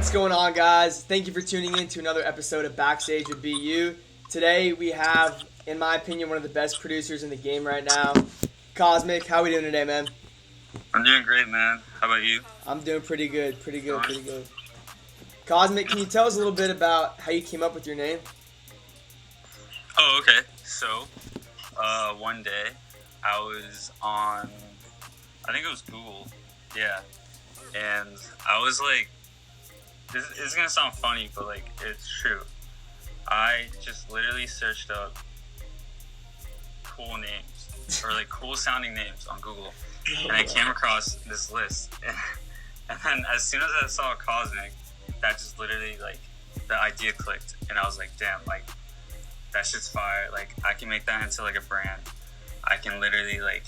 What's going on, guys? Thank you for tuning in to another episode of Backstage with BeU. Today we have, in my opinion, one of the best producers in the game right now, Cosmic. How are we doing today, man? I'm doing great, man. How about you? I'm doing pretty good. Cosmic, can you tell us a little bit about how you came up with your name? Oh, okay. So, one day I was on, I think it was Google, yeah, and I was like, this is gonna sound funny, but like, it's true. I just literally searched up cool names, or like cool sounding names on Google, and I came across this list, and then as soon as I saw Cosmic, that just literally, like, the idea clicked, and I was like, damn, like, that shit's fire. Like, I can make that into like a brand. I can literally, like,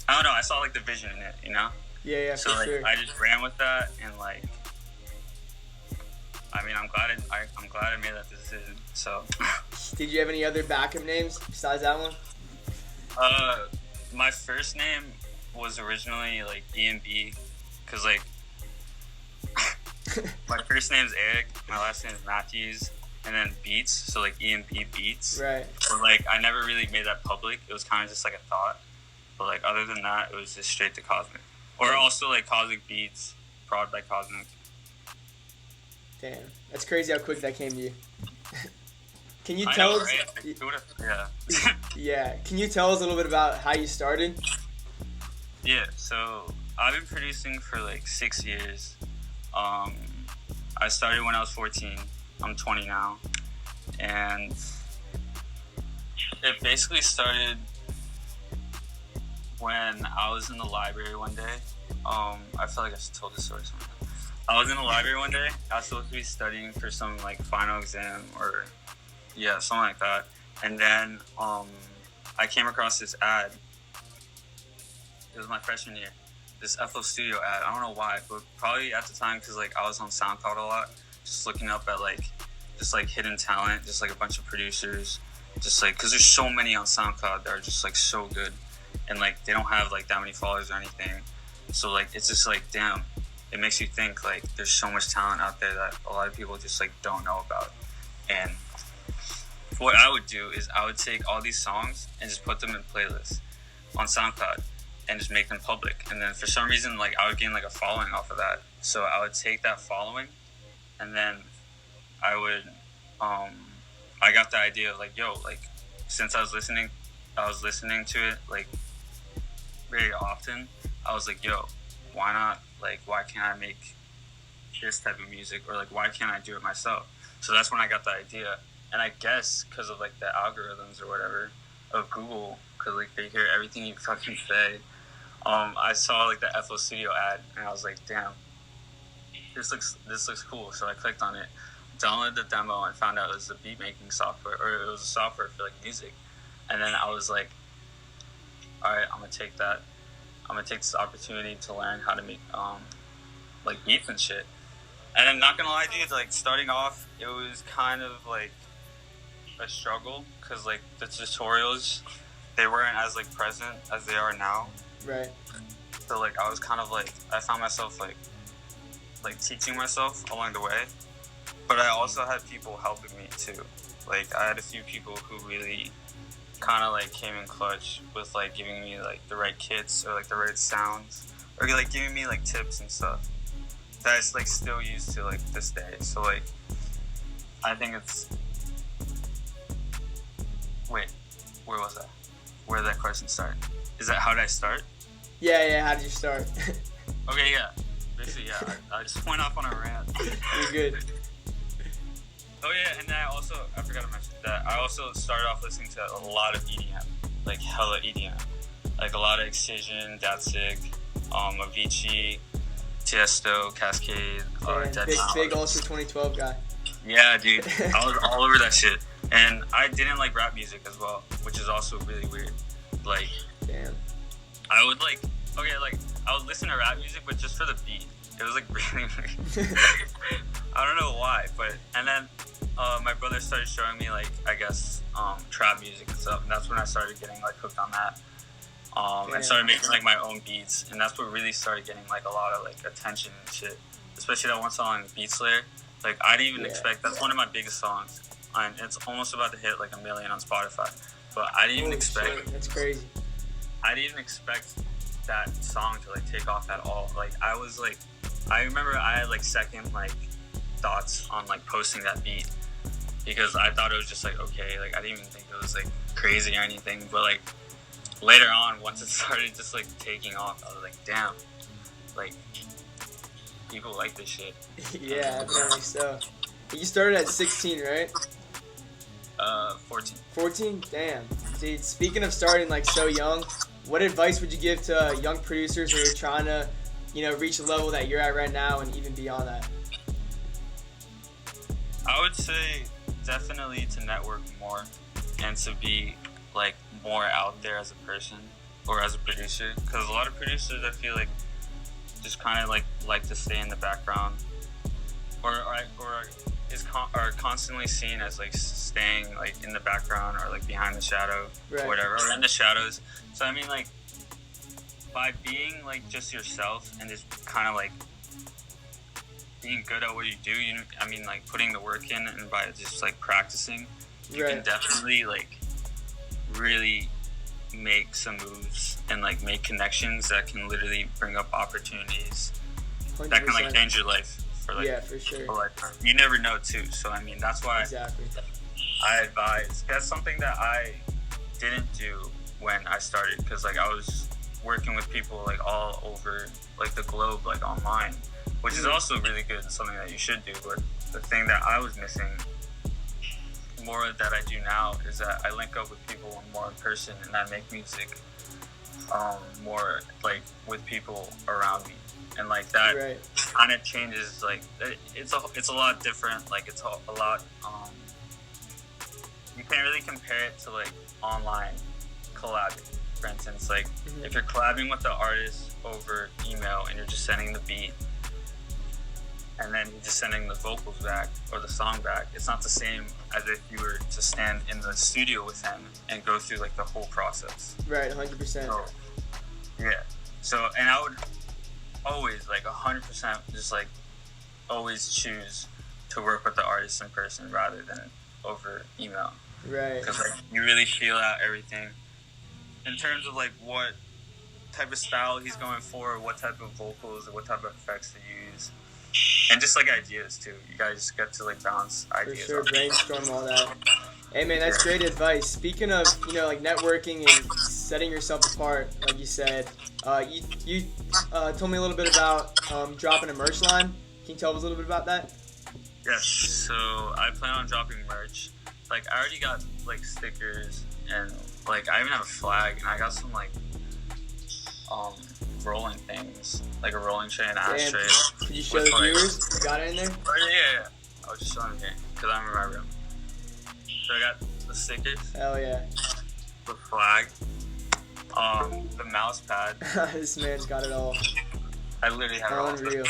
I don't know, I saw like the vision in it, you know? Yeah, so like, sure. I just ran with that, and like, I mean, I'm glad I made that decision. So Did you have any other backup names besides that one? My first name was originally like E&B, cause like my first name's Eric, my last name is Matheus, and then Beats, so like E&B Beats. Right. But like, I never really made that public. It was kind of just like a thought. But like, other than that, it was just straight to Cosmic. Or also like Cosmicbeats, prod by Cosmic. Damn, that's crazy how quick that came to you. Can you I tell know, us? right? Yeah. Yeah. Can you tell us a little bit about how you started? Yeah. So I've been producing for like 6 years. I started when I was 14. I'm 20 now, and it basically started when I was in the library one day. I feel like I just told this story somewhere. I was in the library one day. I was supposed to be studying for some like final exam or something like that. And then I came across this ad. It was my freshman year. This FL Studio ad. I don't know why, but probably at the time because like I was on SoundCloud a lot, just looking up at like just like hidden talent, just like a bunch of producers, just like because there's so many on SoundCloud that are just like so good, and like they don't have like that many followers or anything. So like it's just like damn. It makes you think like there's so much talent out there that a lot of people just like don't know about. And what I would do is I would take all these songs and just put them in playlists on SoundCloud and just make them public. And then for some reason, like I would gain like a following off of that. So I would take that following, and then I would I got the idea of like, yo, like since I was listening to it like very often, I was like, yo, why not? Like, why can't I make this type of music? Or, like, why can't I do it myself? So that's when I got the idea. And I guess because of, like, the algorithms or whatever of Google, because, like, they hear everything you fucking say, I saw, like, the FL Studio ad, and I was like, damn, this looks cool. So I clicked on it, downloaded the demo, and found out it was a beat-making software, or it was a software for, like, music. And then I was like, all right, I'm going to take that. I'm gonna take this opportunity to learn how to make like beats and shit. And I'm not gonna lie, dude, like starting off, it was kind of like a struggle because like the tutorials, they weren't as like present as they are now. Right. So like I was kind of like I found myself like teaching myself along the way, but I also had people helping me too. Like I had a few people who really kind of like came in clutch with like giving me like the right kits or like the right sounds or like giving me like tips and stuff that I like still use to like this day. So like I think it's wait, where was that? Where did that question start? Is that how did I start? Yeah, how did you start? Okay, yeah. Basically, yeah. I just went off on a rant. You're good. Oh yeah, and then I forgot to mention that I also started off listening to a lot of EDM, like hella EDM, like a lot of Excision, Datsig, Avicii, Tiesto, Cascade, big Ultra 2012 guy. Yeah, dude, I was all over that shit, and I didn't like rap music as well, which is also really weird. Like, damn, I would I would listen to rap music, but just for the beat. It was like really weird. I don't know why, and then my brother started showing me like I guess trap music and stuff, and that's when I started getting like hooked on that. And started making like my own beats, and that's what really started getting like a lot of like attention and shit. especially that one song, Beat Slayer. Like, I didn't even Yeah. expect, that's one of my biggest songs. And it's almost about to hit like 1 million on Spotify. But I didn't even expect, Shit, that's crazy. I didn't even expect that song to like take off at all. Like, I was like, I remember I had like second like thoughts on like posting that beat because I thought it was just like, okay, like I didn't even think it was like crazy or anything. But like later on, once it started just like taking off, I was like, damn, like people like this shit. Yeah, apparently so. You started at 16, right? 14. 14? Damn. Dude, speaking of starting like so young, what advice would you give to young producers who are trying to, you know, reach a level that you're at right now and even beyond that? I would say definitely to network more and to be like more out there as a person or as a producer, because a lot of producers I feel like just kind of like to stay in the background or are constantly seen as like staying like in the background or like behind the shadow, Right. or whatever, or in the shadows. So I mean, like, by being like just yourself and just kind of like being good at what you do, I mean, like putting the work in, and by just like practicing, you Right. can definitely like really make some moves and like make connections that can literally bring up opportunities 100%. that can like change your life for like Yeah, for sure. a lifetime. You never know too. So I mean, that's why Exactly. I advise. That's something that I didn't do when I started, because like I was working with people like all over like the globe, like online, which is also really good and something that you should do. But the thing that I was missing more that I do now is that I link up with people more in person, and I make music more like with people around me, and like that Right. kind of changes. Like it's a lot different. Like it's a lot. You can't really compare it to like online collabing. For instance, like if you're collabing with the artist over email and you're just sending the beat, and then you're just sending the vocals back or the song back, it's not the same as if you were to stand in the studio with him and go through like the whole process. Right, 100%. So, yeah. So, and I would always like 100% just like always choose to work with the artist in person rather than over email. Right. Because like you really feel out everything in terms of like what type of style he's going for, what type of vocals, or what type of effects to use. And just like ideas too. You guys get to like bounce For ideas. sure, off. brainstorm all that. Hey man, that's great advice. Speaking of, you know, like networking and setting yourself apart, like you said, you told me a little bit about dropping a merch line. Can you tell us a little bit about that? Yes. So I plan on dropping merch. Like I already got like stickers, and like I even have a flag, and I got some like rolling things, like a rolling tray and ashtray. Could you show the viewers? You got it in there? Oh yeah. I'll just show them here because I'm in my room. So I got the stickers, Hell yeah. the flag, the mouse pad. This man's got it all. I literally have it all. Unreal.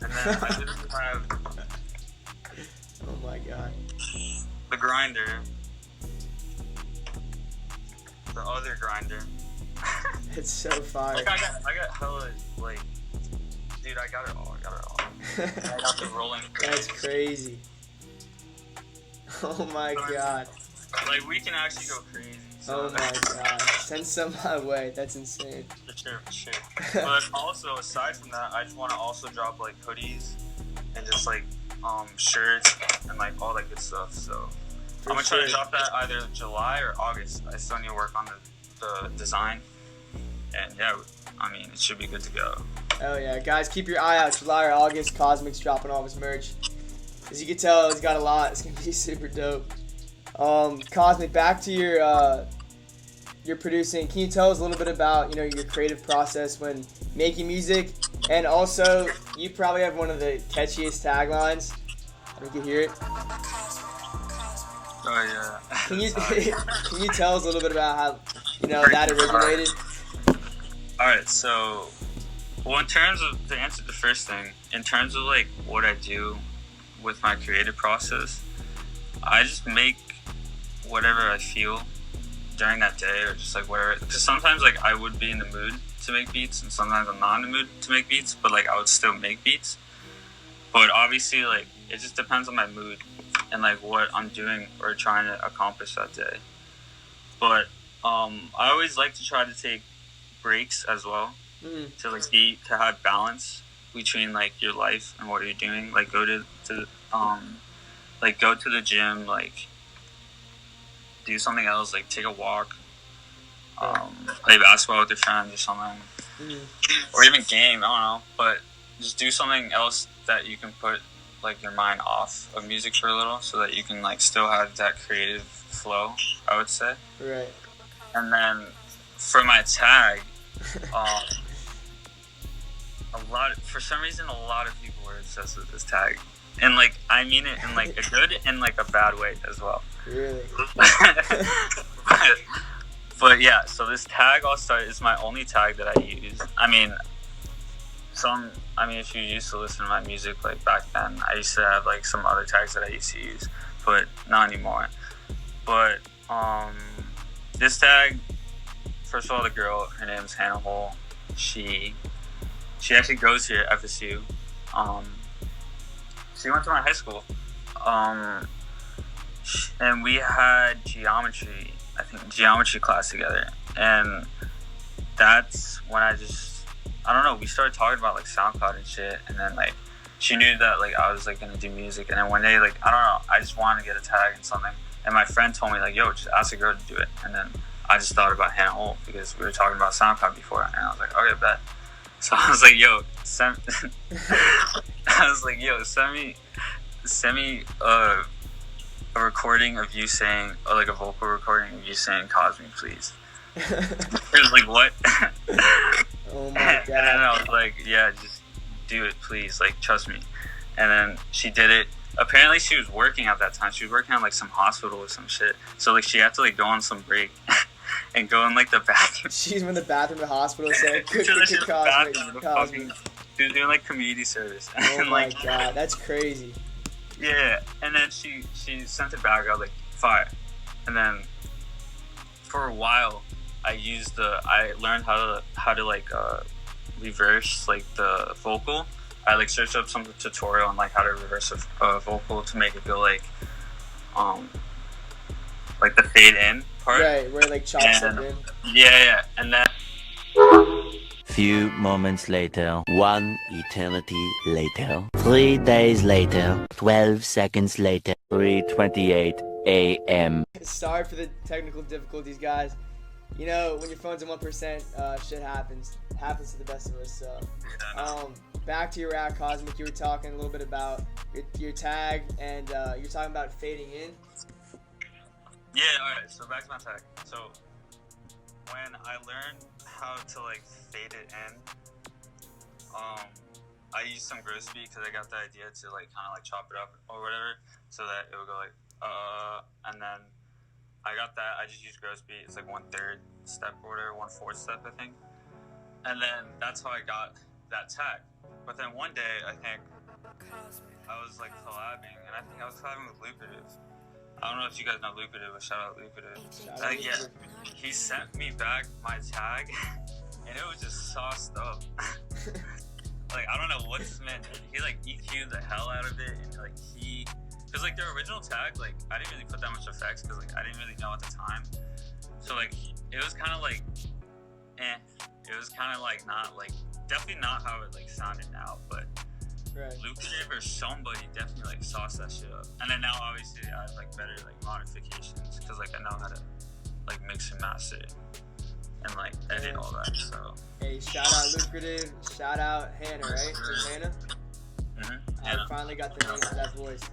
And then I literally have Oh my god. the grinder, the other grinder. It's so fire. Like I got hella like, dude, I got it all. I got the rolling. That's crazy. Oh my god. Like we can actually go crazy. So Oh my god. Send some my way. That's insane. For sure. But also, aside from that, I just want to also drop like hoodies and just like shirts and like all that good stuff. So I'm gonna try to drop that either July or August. I still need to work on the design, and yeah, I mean it should be good to go. Oh yeah, guys, keep your eye out. July or August, Cosmic's dropping all of his merch. As you can tell, he's got a lot. It's gonna be super dope. Cosmic, back to your producing. Can you tell us a little bit about, you know, your creative process when making music? And also, you probably have one of the catchiest taglines. We can hear it. Oh yeah. Can you tell us a little bit about how, you know, that originated? All right, so well, in terms of to answer the first thing, in terms of like what I do with my creative process, I just make whatever I feel during that day or just like whatever. Because sometimes like I would be in the mood to make beats, and sometimes I'm not in the mood to make beats, but like I would still make beats. But obviously, like, it just depends on my mood and like what I'm doing or trying to accomplish that day. But I always like to try to take breaks as well, to like to have balance between like your life and what you're doing. Like go to the gym, like do something else, like take a walk, play basketball with your friends or something, or even game. I don't know, but just do something else that you can put like your mind off of music for a little, so that you can like still have that creative flow, I would say. Right. And then for my tag, for some reason a lot of people were obsessed with this tag, and like I mean it in like a good and like a bad way as well. Really. but yeah, so this tag is my only tag that I use. I mean, if you used to listen to my music like back then, I used to have like some other tags that I used to use, but not anymore. But this tag, first of all, the girl, her name's Hannah Hole. She actually goes here at FSU. She went to my high school. And we had geometry class together. And that's when I don't know, we started talking about like SoundCloud and shit. And then like she knew that like I was like gonna do music. And then one day, like, I don't know, I just wanted to get a tag and something. And my friend told me like, yo, just ask a girl to do it. And then I just thought about Hannah Hole because we were talking about SoundCloud before. And I was like, okay, bet. So I was like, yo, send me a recording of you saying, or like a vocal recording of you saying "Cosmic, please." It was like, what? Oh my god. And then I was like, yeah, just do it, please. Like, trust me. And then she did it. Apparently, she was working at that time. She was working at like some hospital or some shit. So like, she had to like go on some break and go in like the bathroom. She's in the bathroom at the hospital saying, "Cosmic." She was doing like community service. Oh my god, that's crazy. Yeah, and then she sent it back. I was like, fire. And then for a while, I learned how to like reverse like the vocal. I like searched up some tutorial on like how to reverse a vocal to make it go like the fade in part. Right, where it like chops up in. Yeah, and then. Few moments later, 1 eternity later, 3 days later, 12 seconds later, 3:28 a.m. Sorry for the technical difficulties, guys. You know, when your phone's at 1%, shit happens. Happens to the best of us. So, back to your rap, Cosmic. You were talking a little bit about your tag, and you're talking about fading in. Yeah, alright, so back to my tag. So when I learned how to like fade it in, I used some gross beat because I got the idea to like kind of like chop it up or whatever, so that it would go like and then I got that. I just used gross beat. It's like 1/3 step or whatever, 1/4 step I think, and then that's how I got that tag. But then one day I think I was like collabing, and I think I was collabing with Lucrative. I don't know if you guys know Lucrative, but shout out Lucrative. Yeah, he sent me back my tag, and it was just sauced up. Like, I don't know what this man did. He like EQ'd the hell out of it, and like because like the original tag, like I didn't really put that much effects because like I didn't really know at the time. So like it was kind of like, it was kind of like not like, definitely not how it like sounded now, but. Right. Lucrative or somebody definitely like sauce that shit up, and then now obviously I have like better like modifications because like I know how to like mix and master it and like edit all that. So hey, shout out Lucrative, shout out Hannah, right? Is Hannah? I finally got the name for that voice.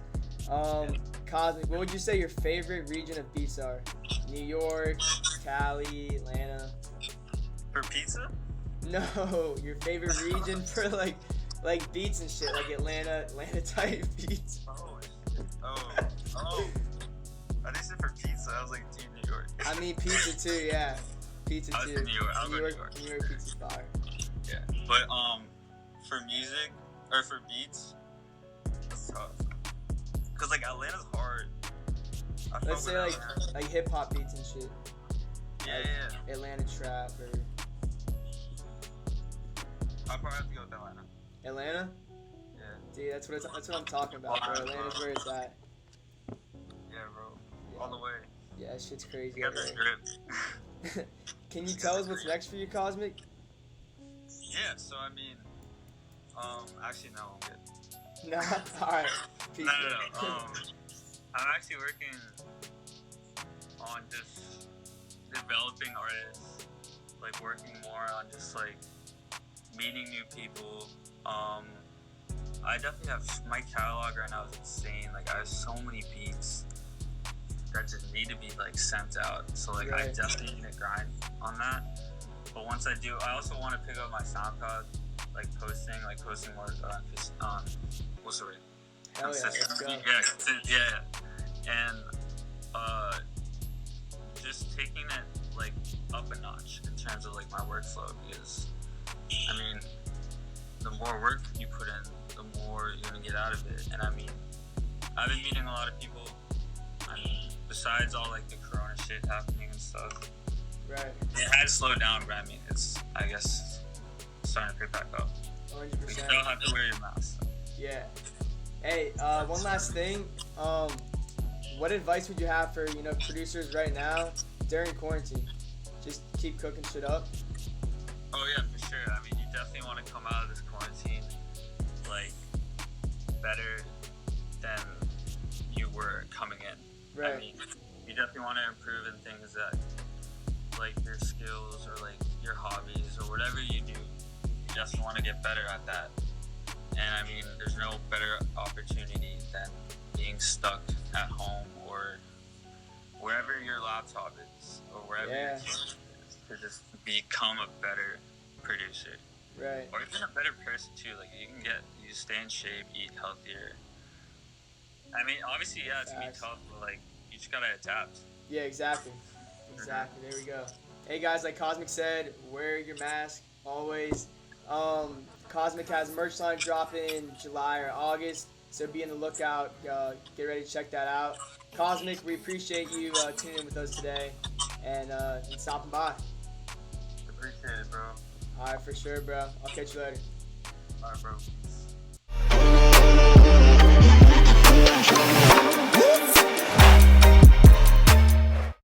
Cosmic, what would you say your favorite region of beats are? New York, Cali, Atlanta? For pizza? No, your favorite region for like beats and shit, like Atlanta type beats. Oh. I just said for pizza. I was like, Team New York. I mean pizza too, yeah. Pizza I was too. in New York. New York pizza's fire. Yeah, but for music or for beats, it's tough. Cause like Atlanta's hard. Let's say like hip hop beats and shit. Yeah. Atlanta trap or I'll probably have to go with Atlanta. Atlanta? Yeah. Dude, that's what I'm talking about, bro. Atlanta's where it's at. Yeah, bro. Yeah. All the way. Yeah, that shit's crazy. You got that drip. Can you tell us what's next for you, Cosmic? Yeah, so I mean, actually no, I'm good. Nah, alright. No. I'm actually working on just developing artists, like working more on just like meeting new people. I definitely have, my catalog right now is insane. Like I have so many beats that just need to be like sent out. So like I definitely need to grind on that. But once I do, I also want to pick up my SoundCloud, like posting more what's the word? Hell yeah, let's go. Yeah. And just taking it like up a notch in terms of like my workflow, because I mean, the more work you put in, the more you're gonna get out of it. And I mean, I've been meeting a lot of people. I mean, besides all like the corona shit happening and stuff. Right. It had slowed down, but I mean, it's, I guess, starting to pick back up. 100%. You still have to wear your mask. Yeah. Hey, one last thing. What advice would you have for, producers right now during quarantine? Just keep cooking shit up? Oh yeah, for sure. I mean, you definitely want to come out of this quarantine, like, better than you were coming in. Right. I mean, you definitely want to improve in things that, like your skills or like your hobbies or whatever you do, you definitely want to get better at that. And I mean, there's no better opportunity than being stuck at home or wherever your laptop is or wherever your phone is, to just become a better producer. Right. Or even a better person too. Like you stay in shape, eat healthier. I mean, obviously, yeah, it's gonna be tough, but like you just gotta adapt. Yeah, exactly. Exactly. There we go. Hey guys, like Cosmic said, wear your mask always. Cosmic has merch line dropping in July or August, so be on the lookout. Get ready to check that out. Cosmic, we appreciate you tuning in with us today and stopping by. Appreciate it, bro. All right, for sure, bro. I'll catch you later. All right, bro.